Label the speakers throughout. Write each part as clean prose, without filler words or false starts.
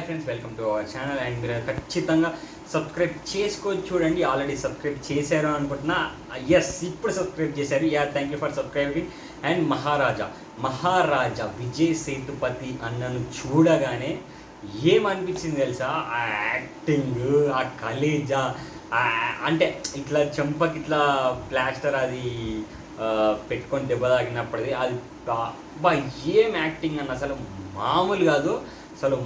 Speaker 1: Friends, welcome to our channel. And మీరు ఖచ్చితంగా subscribe చేసుకోవచ్చు. చూడండి, ఆల్రెడీ సబ్స్క్రైబ్ చేశారు అనుకుంటున్నా. ఎస్, ఇప్పుడు సబ్స్క్రైబ్ చేశారు. Thank you for subscribing. And Maharaja Vijay Sethupathi అన్నను చూడగానే ఏమనిపించింది తెలుసా? ఆ యాక్టింగ్, ఆ కలేజా, అంటే ఇట్లా చెంపకి ఇట్లా ప్లాస్టర్ అది పెట్టుకొని దెబ్బ తాకినప్పటిది అది బా ఏం యాక్టింగ్ అన్న, అసలు మామూలు కాదు. అసలు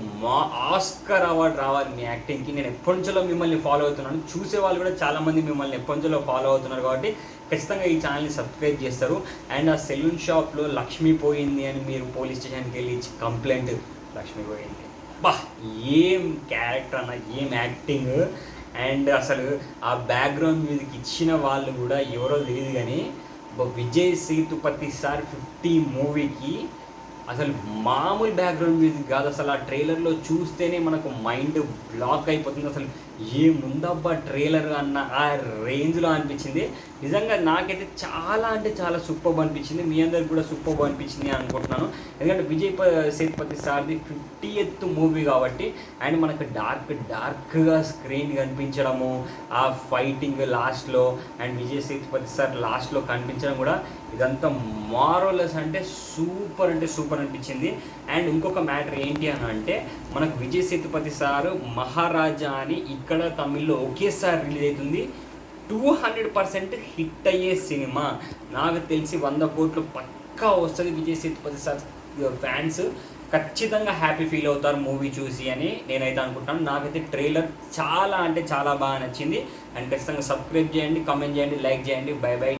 Speaker 1: ఆస్కర్ అవార్డు రావాలి మీ యాక్టింగ్కి. నేను ఎప్పటి నుంచో మిమ్మల్ని ఫాలో అవుతున్నాను, చూసే వాళ్ళు కూడా చాలామంది మిమ్మల్ని ఎప్పటి నుంచో ఫాలో అవుతున్నారు కాబట్టి ఖచ్చితంగా ఈ ఛానల్ని సబ్స్క్రైబ్ చేస్తారు. అండ్ ఆ సెలూన్ షాప్లో లక్ష్మి పోయింది అని మీరు పోలీస్ స్టేషన్కి వెళ్ళి ఇచ్చి కంప్లైంట్, లక్ష్మి పోయింది, బా ఏం క్యారెక్టర్ అన్న, ఏం యాక్టింగ్. అండ్ అసలు ఆ బ్యాక్గ్రౌండ్ మ్యూజిక్ ఇచ్చిన వాళ్ళు కూడా ఎవరో తెలియదు కానీ విజయ్ సేతుపతి సార్ 50 మూవీకి అసలు మామూలు బ్యాక్గ్రౌండ్ మ్యూజిక్ కాదు. అసలు ఆ ట్రైలర్లో చూస్తేనే మనకు మైండ్ బ్లాక్ అయిపోతుంది. అసలు ఏముందబ్బా ట్రైలర్ అన్న ఆ రేంజ్లో అనిపించింది. నిజంగా నాకైతే చాలా అంటే చాలా సూపర్బ్ అనిపించింది. మీ అందరికి కూడా సూపర్బ్ అనిపించింది అనుకుంటున్నాను. ఎందుకంటే విజయ్ సేతుపతి సార్ది 50th మూవీ కాబట్టి, అండ్ మనకు డార్క్గా స్క్రీన్ కనిపించడము, ఆ ఫైటింగ్ లాస్ట్లో అండ్ విజయ్ సేతుపతి సార్ లాస్ట్లో కనిపించడం కూడా ఇదంతా మారోలెస్ అంటే సూపర్ అనిపించింది. అండ్ ఇంకొక మ్యాటర్ ఏంటి అని అంటే, మనకు విజయ్ సేతుపతి సారు మహారాజా అని ఇక్కడ తమిళ్లో ఒకేసారి రిలీజ్ అవుతుంది. 200% హిట్ అయ్యే సినిమా. నాకు తెలిసి 100 కోట్లు పక్కా వస్తుంది. విజయ్ సేతుపతి సార్ ఫ్యాన్స్ ఖచ్చితంగా హ్యాపీ ఫీల్ అవుతారు మూవీ చూసి అని నేనైతే అనుకుంటాను. నాకైతే ట్రైలర్ చాలా అంటే చాలా బాగా నచ్చింది. అండ్ ఖచ్చితంగా సబ్స్క్రైబ్ చేయండి, కామెంట్ చేయండి, లైక్ చేయండి. By by.